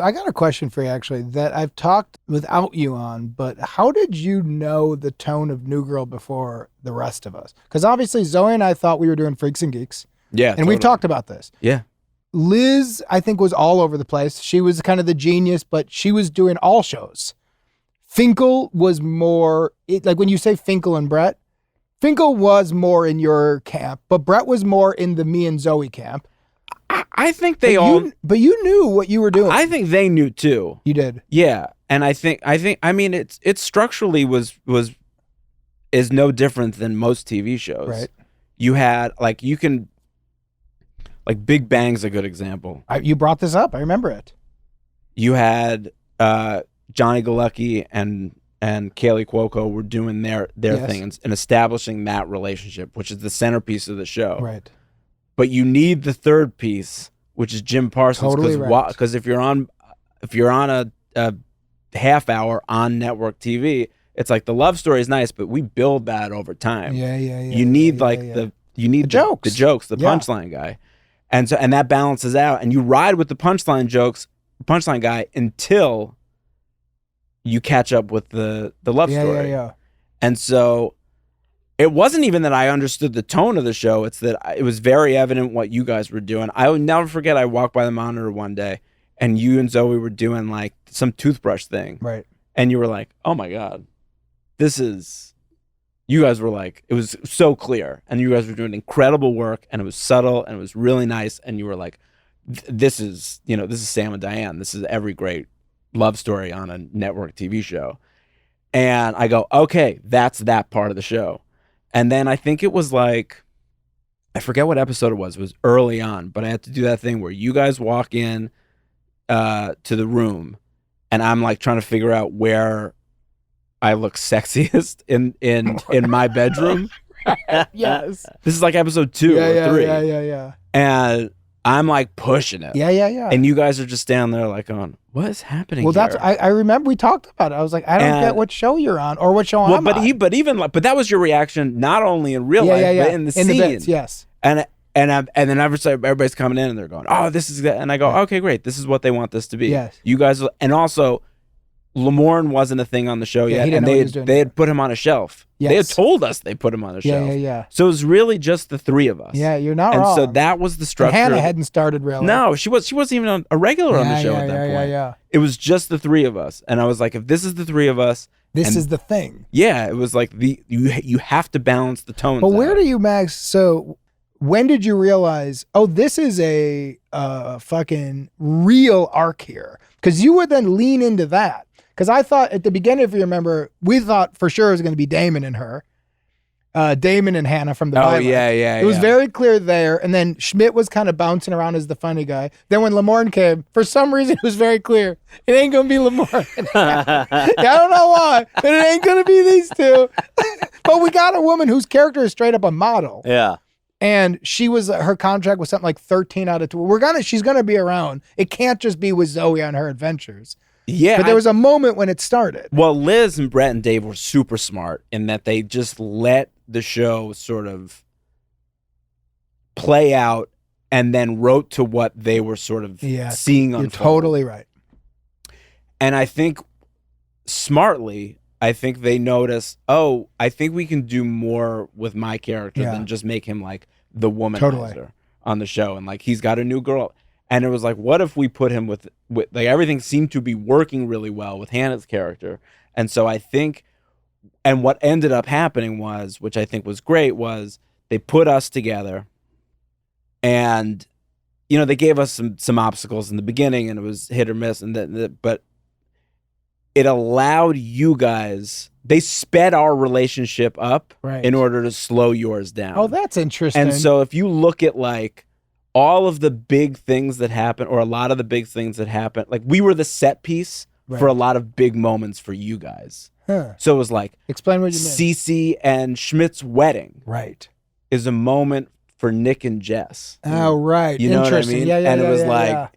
I got a question for you, actually, that I've talked without you on, but how did you know the tone of New Girl before the rest of us? Because obviously Zoe and I thought we were doing Freaks and Geeks. Yeah. And we've talked about this. Yeah. Liz, I think, was all over the place. She was kind of the genius, but she was doing all shows. Finkel was more, like when you say Finkel and Brett, Finkel was more in your camp, but Brett was more in the me and Zoe camp. I think but you knew what you were doing. I think they knew too. You did. Yeah. And I mean, it's structurally is no different than most TV shows. Right. You had, like, Big Bang's a good example. You brought this up. I remember it. You had Johnny Galecki and Kaylee Cuoco were doing their thing and establishing that relationship, which is the centerpiece of the show. Right. But you need the third piece, which is Jim Parsons. Totally right. Because if you're on a half hour on network TV, it's like the love story is nice, but we build that over time. Yeah. You need the jokes, the punchline guy. And that balances out, and you ride with the punchline guy until you catch up with the love story. Yeah. And so it wasn't even that I understood the tone of the show. It's that it was very evident what you guys were doing. I will never forget, I walked by the monitor one day and you and Zoe were doing like some toothbrush thing. Right. And you were like, oh my God, you guys were like, it was so clear. And you guys were doing incredible work, and it was subtle and it was really nice. And you were like, this is Sam and Diane. This is every great love story on a network TV show. And I go, okay, that's that part of the show. And then I think it was like, I forget what episode it was early on, but I had to do that thing where you guys walk in to the room and I'm like trying to figure out where I look sexiest in my bedroom. Yes. This is like episode 2 or 3. Yeah. And I'm like pushing it. Yeah. And you guys are just down there like going, what is happening Well, here? I remember we talked about it. I was like, I don't get what show you're on or what show I'm on. But that was your reaction, not only in real life, but in the scene. The bits, yes. And then everybody's coming in and they're going, oh, this is that. And I go, okay, great. This is what they want this to be. Yes. You guys, and also, Lamorne wasn't a thing on the show yet, and they had put him on a shelf. Yes. They had told us they put him on a shelf. Yeah. So it was really just the three of us. Yeah, you're not wrong. And so that was the structure. And Hannah hadn't started really. No, she wasn't even a regular on the show at that point. Yeah. It was just the three of us, and I was like, if this is the three of us, this is the thing. Yeah, it was like you have to balance the tones. But where do you, Max? So when did you realize? Oh, this is a fucking real arc here, because you would then lean into that. Because I thought at the beginning, if you remember, we thought for sure it was going to be Damon and her. Damon and Hannah from the Bible. Yeah. It was very clear there. And then SCHMIDT was kind of bouncing around as the funny guy. Then when Lamorne came, for some reason, it was very clear. It ain't going to be Lamorne. I don't know why, but it ain't going to be these two. But we got a woman whose character is straight up a model. Yeah. And her contract was something like 13 out of 20. She's going to be around. It can't just be with Zoe on her adventures. Yeah. But there was a moment when it started. Well, Liz and Brett and Dave were super smart in that they just let the show sort of play out and then wrote to what they were sort of seeing unfold. You're totally right. And I think smartly, they noticed, oh, I think we can do more with my character than just make him like the womanizer on the show. And like, he's got a new girl. And it was like, what if we put him with like, everything seemed to be working really well with Hannah's character. And so I think, and what ended up happening was, which I think was great, was they put us together and, they gave us some obstacles in the beginning and it was hit or miss. But it allowed you guys, they sped our relationship up in order to slow yours down. Oh, that's interesting. And so if you look at like, all of the big things that happen, or a lot of the big things that happen, like we were the set piece for a lot of big moments for you guys. Huh. So it was like, explain what you mean. Cece and SCHMIDT's wedding, is a moment for Nick and Jess. Oh, right. You know what I mean? Yeah. And it was like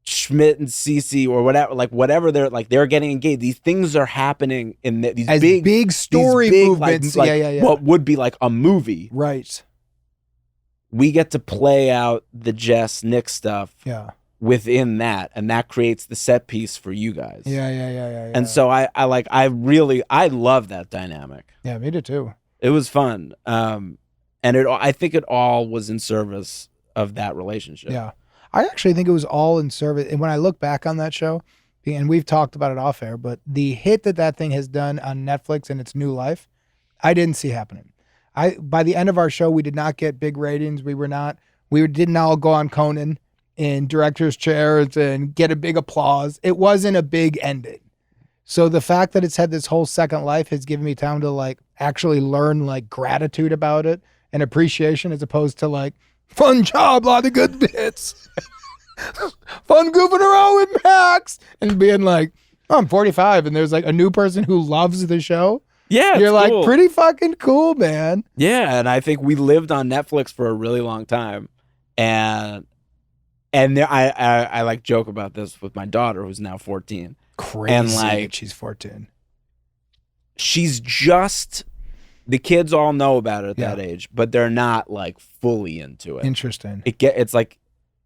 SCHMIDT and Cece or whatever they're getting engaged. These things are happening in these big story movements. Like, what would be like a movie, right? We get to play out the Jess Nick stuff within that, and that creates the set piece for you guys. Yeah. And so I love that dynamic. Yeah, me too. It was fun. And I think it all was in service of that relationship. Yeah. I actually think it was all in service. And when I look back on that show, and we've talked about it off air, but the hit that thing has done on Netflix and its new life, I didn't see happening. By the end of our show, we did not get big ratings. We didn't all go on Conan in director's chairs and get a big applause. It wasn't a big ending. So the fact that it's had this whole second life has given me time to like actually learn like gratitude about it and appreciation, as opposed to like, fun job, lot of good bits. Fun goofing around with Max and being like, oh, I'm 45 and there's like a new person who loves the show. Yeah, you're like, cool. Pretty fucking cool, man. Yeah, and I think we lived on Netflix for a really long time, and I like joke about this with my daughter who's now 14. Crazy, and like she's 14. She's just, the kids all know about it at that age, but they're not like fully into it. Interesting. It's like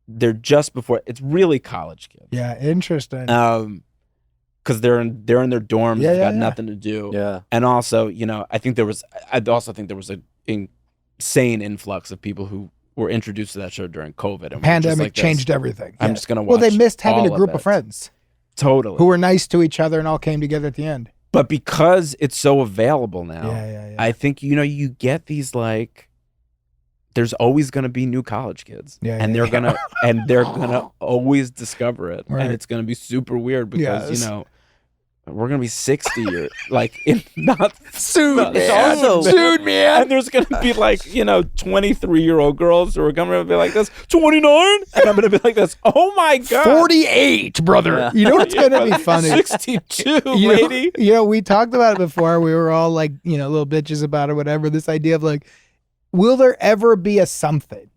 they're just before. It's really college kids. Yeah, interesting. Because they're in their dorms, they've got nothing to do. Yeah, and also, I also think there was an insane influx of people who were introduced to that show during COVID. And pandemic changed everything. I'm just gonna watch. Well, they missed having a group of friends. Totally. Who were nice to each other and all came together at the end. But because it's so available now, yeah. I think you get these like. There's always going to be new college kids, and they're gonna always discover it, right. and it's going to be super weird because we're going to be 60 or like not soon, man. And there's going to be like 23-year-old girls who are going to be like this, 29, and I'm going to be like this. Oh my god, 48, brother. Yeah. You know what's going to be funny? 62, lady. We talked about it before. We were all like little bitches about it, whatever. This idea of like, will there ever be a something?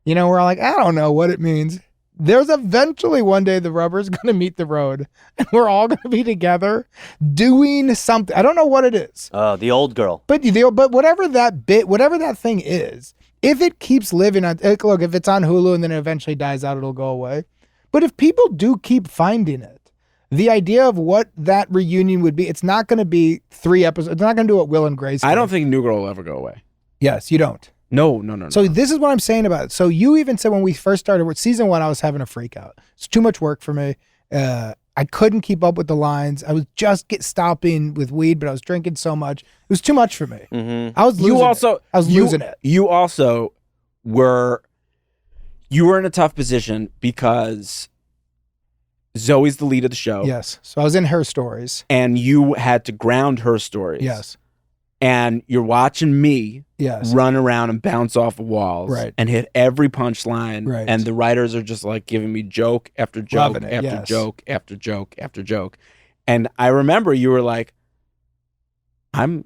We're all like, I don't know what it means. There's eventually one day the rubber's going to meet the road and we're all going to be together doing something. I don't know what it is. The old girl. But whatever that thing is, if it keeps living on, look, if it's on Hulu and then it eventually dies out, it'll go away. But if people do keep finding it, the idea of what that reunion would be, it's not going to be 3 episodes. It's not going to do what Will and Grace did. I don't think New Girl will ever go away. Yes, you don't. No. So this is what I'm saying about it. So you even said when we first started with season 1, I was having a freak out. It's too much work for me. I couldn't keep up with the lines. I was just stopping with weed, but I was drinking so much. It was too much for me. Mm-hmm. I was losing it. You also were in a tough position because Zoe's the lead of the show. Yes. So I was in her stories. And you had to ground her stories. Yes. And you're watching me run around and bounce off of walls and hit every punchline. Right. And the writers are just like giving me joke after joke after joke after joke after joke. And I remember you were like, do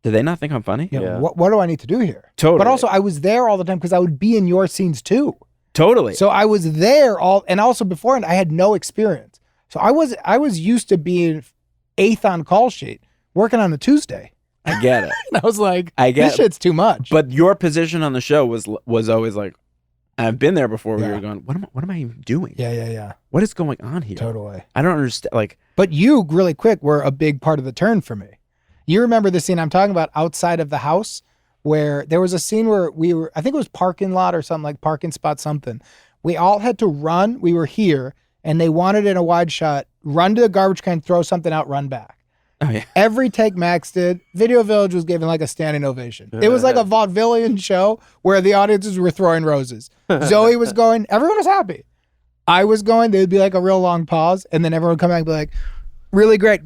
they not think I'm funny? Yeah. What do I need to do here? Totally. But also I was there all the time because I would be in your scenes too. Totally. So I was there and also beforehand I had no experience. So I was used to being 8th on call sheet, working on a Tuesday. I get it. And I was like, this shit's too much. But your position on the show was always like, I've been there before where you were going, what am I even doing? Yeah. What is going on here? Totally. I don't understand. Like, but you really quick were a big part of the turn for me. You remember the scene I'm talking about outside of the house where there was a scene where I think it was parking lot or something, like parking spot something. We all had to run. We were here and they wanted in a wide shot, run to the garbage can, throw something out, run back. Oh, yeah. Every take Max did, Video Village was given like a standing ovation. It was like a vaudevillian show where the audiences were throwing roses. Zoe was going, everyone was happy. I was going, there'd be like a real long pause, and then everyone would come back and be like, really great.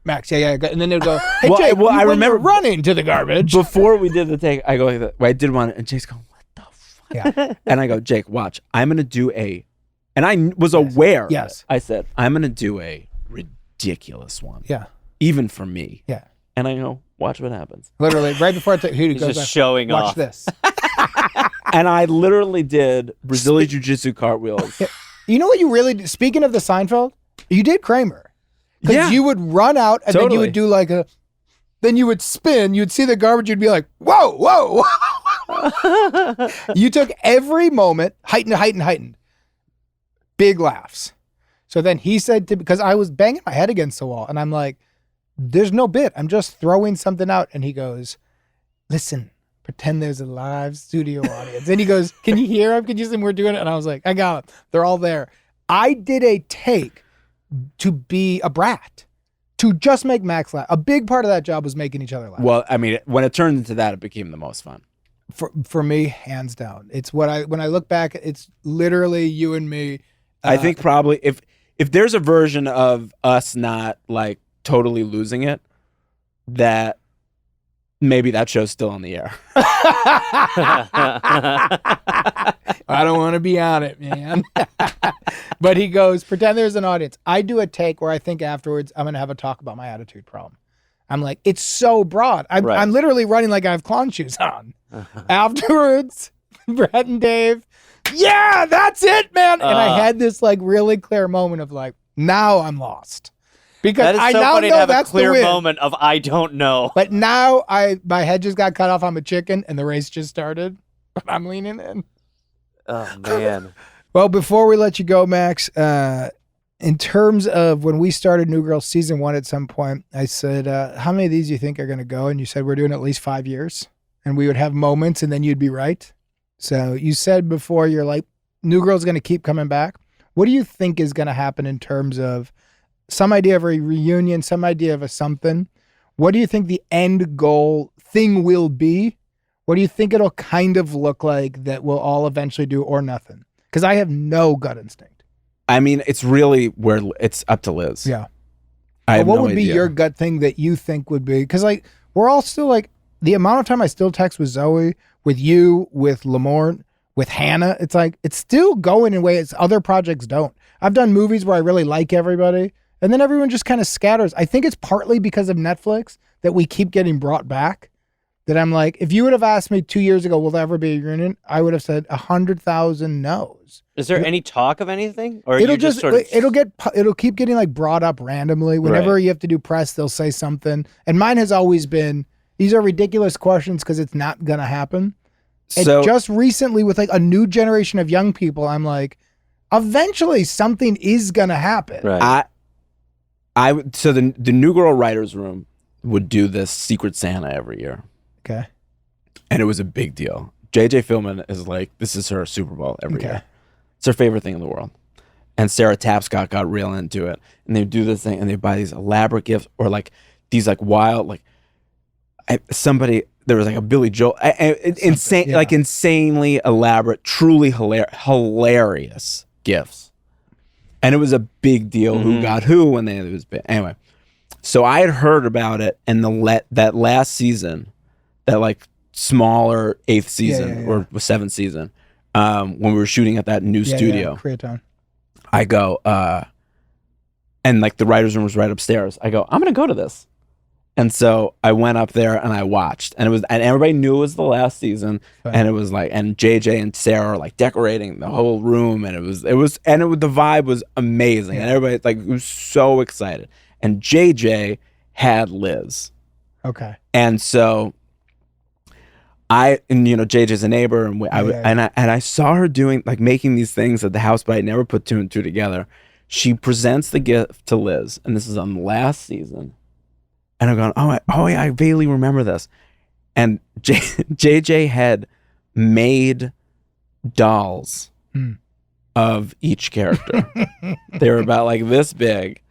Max, yeah. And then they'd go, hey, Jake, I remember running to the garbage. Before we did the take, I go like that. I did one, and Jake's going, what the fuck? Yeah. And I go, Jake, watch. I'm going to do and I was aware. Yes. I said, I'm going to do a ridiculous one. Yeah. Even for me. Yeah. And I go, watch what happens. Literally, right before I he goes just back, showing watch off. This. And I literally did Brazilian Jiu-Jitsu cartwheels. You know what you really did? Speaking of the Seinfeld, you did Kramer. Because you would run out and then you would do like then you would spin, you'd see the garbage, you'd be like, whoa. You took every moment, heightened. Big laughs. So then he said because I was banging my head against the wall and I'm like, there's no bit. I'm just throwing something out. And he goes, listen, pretend there's a live studio audience. And he goes, can you hear him? Can you see him? We're doing it. And I was like, I got it. They're all there. I did a take to be a brat, to just make Max laugh. A big part of that job was making each other laugh. Well, I mean, when it turned into that, it became the most fun. For me, hands down. It's when I look back, it's literally you and me. I think probably if there's a version of us not like totally losing it, that maybe that show's still on the air. I don't want to be on it, man. But he goes, pretend there's an audience. I do a take where I think afterwards I'm going to have a talk about my attitude problem. I'm like, it's so broad. I'm literally running like I have clown shoes on. Afterwards, Brett and Dave, yeah, that's it, man. And I had this like really clear moment of like, now I'm lost. Because I now know that's the win. Clear moment of I don't know. But now my head just got cut off. I'm a chicken and the race just started. But I'm leaning in. Oh, man. Well, before we let you go, Max, in terms of when we started New Girl season 1 at some point, I said, how many of these do you think are going to go? And you said, we're doing at least 5 years. And we would have moments and then you'd be right. So you said before, you're like, New Girl's going to keep coming back. What do you think is going to happen in terms of some idea of a reunion, some idea of a something? What do you think the end goal thing will be? What do you think it'll kind of look like that we'll all eventually do or nothing? Because I have no gut instinct. I mean, it's really where it's up to Liz. Yeah. What would be your gut thing that you think would be? Because like we're all still like the amount of time I still text with Zoe, with you, with Lamorne, with Hannah. It's like it's still going in ways other projects don't. I've done movies where I really like everybody, and then everyone just kind of scatters. I think it's partly because of Netflix that we keep getting brought back. That I'm like, if you would have asked me 2 years ago, will there ever be a reunion? I would have said 100,000 no's. Is there any talk of anything, or it'll just sort of... it'll keep getting like brought up randomly. Whenever you have to do press, they'll say something. And mine has always been, these are ridiculous questions because it's not gonna happen. So, and just recently, with like a new generation of young people, I'm like, eventually something is gonna happen. Right. So the New Girl writers' room would do this Secret Santa every year. Okay. And it was a big deal. JJ Philman is like, this is her Super Bowl every year. It's her favorite thing in the world. And Sarah Tapscott got real into it. And they do this thing and they buy these elaborate gifts or like these like wild, like there was like a Billy Joel, insane, like insanely elaborate, truly hilarious gifts. And it was a big deal who got who when it was big. Anyway, so I had heard about it and that last season, that like smaller 8th season or 7th season, when we were shooting at that new studio, Koreatown. I go, and like the writer's room was right upstairs. I go, I'm going to go to this. And so I went up there and I watched, and everybody knew it was the last season. Right. And it was like, and JJ and Sarah are like decorating the whole room. And the vibe was amazing. And everybody like was so excited. And JJ had Liz. Okay. And so JJ's a neighbor, and I saw her doing like making these things at the house, but I never put 2 and 2 together. She presents the gift to Liz, and this is on the last season. And I'm going, oh yeah, I vaguely remember this. And JJ had made dolls of each character. They were about like this big,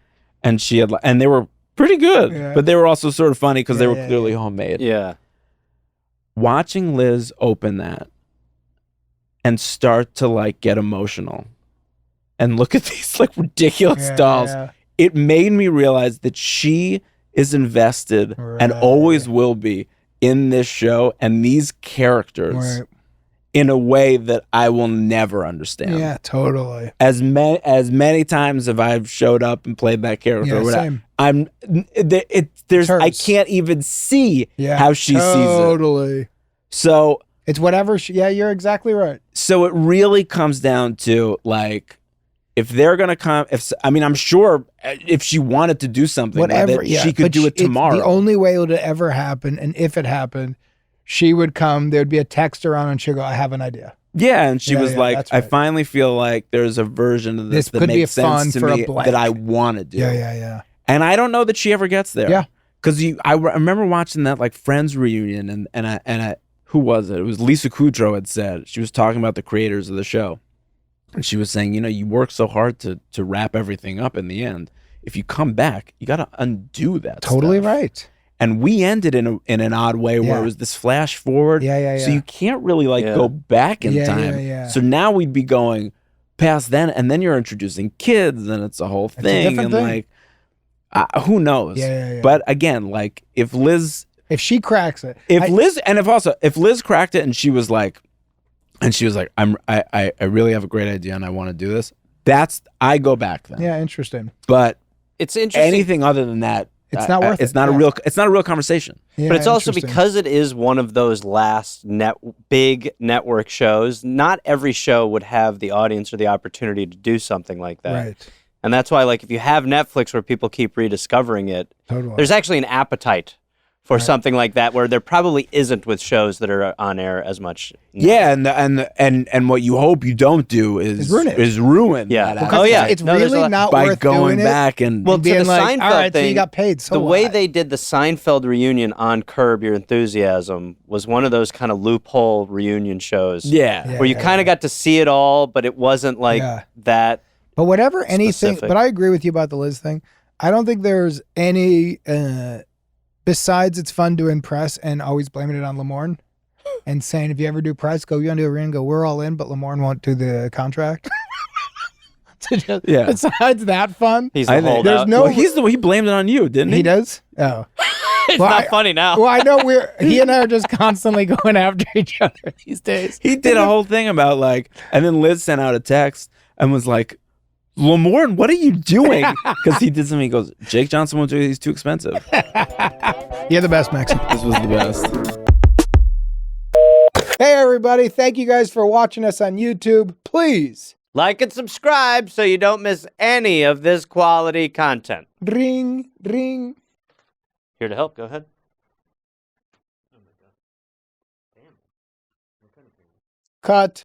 and they were pretty good, but they were also sort of funny because they were clearly homemade. Yeah. Watching Liz open that and start to like get emotional and look at these like ridiculous dolls, it made me realize that she is invested and always will be in this show and these characters in a way that I will never understand. Yeah, totally. As many times as I've showed up and played that character, same. I can't even see how she sees it. Totally. So it's whatever. You're exactly right. So it really comes down to like, if they're gonna come, I'm sure if she wanted to do something, whatever, she could do it tomorrow. The only way it would ever happen, and if it happened, she would come. There would be a text around, and she'd go, "I have an idea." Yeah, and she Yeah, was yeah, like, that's I right. finally feel like there's a version of this that could be makes a fun sense to for a me blank. that I want to do. Yeah. And I don't know that she ever gets there. Yeah. Because I remember watching that like Friends reunion, and who was it? It was Lisa Kudrow had said, she was talking about the creators of the show. And she was saying, you know, you work so hard to wrap everything up in the end. If you come back, you got to undo that Totally stuff. right. And we ended in an odd way where Yeah. it was this flash forward. Yeah. So you can't really like go back in time. Yeah. So now we'd be going past then, and then you're introducing kids, and it's a whole It's a thing. different And thing. like, who knows? Yeah. But again, like if she cracks it, if Liz cracked it, and she was like, I really have a great idea, and I want to do this. I go back then. yeah, interesting. But It's interesting. anything other than that, It's not worth it. It's not a real conversation. Yeah, But it's also interesting. because it is one of those last big network shows. Not every show would have the audience or the opportunity to do something like that. Right. And that's why, like, if you have Netflix where people keep rediscovering it, Totally. there's actually an appetite for something like that, where there probably isn't with shows that are on air as much. now. Yeah, and what you hope you don't do is ruin. Yeah. that Oh, yeah. It's No, there's a really lot- not by worth going doing back and Well, and to being the like, Seinfeld all right, so thing, you got paid. So the way what? they did the Seinfeld reunion on Curb Your Enthusiasm was one of those kind of loophole reunion shows. yeah. Where you kind of got to see it all, but it wasn't like that. But whatever anything, Specific. but I agree with you about the Liz thing. I don't think there's any, besides it's fun doing press and always blaming it on Lamorne and saying, if you ever do press, go, you want to do a ring, go, we're all in, but Lamorne won't do the contract. Yeah. Besides that fun, He's I a think- holdout. there's no, Well, he blamed it on you, didn't he? he does? Oh. It's Well, not funny now. Well, I know he and I are just constantly going after each other these days. He did a whole thing about like, and then Liz sent out a text and was like, Lamorne, what are you doing? Because he did something. He goes, Jake Johnson won't do it. He's too expensive. You're the best, Maxie. This was the best. Hey, everybody. Thank you guys for watching us on YouTube. Please Like and subscribe so you don't miss any of this quality content. ring. Here to help. Go ahead. Cut.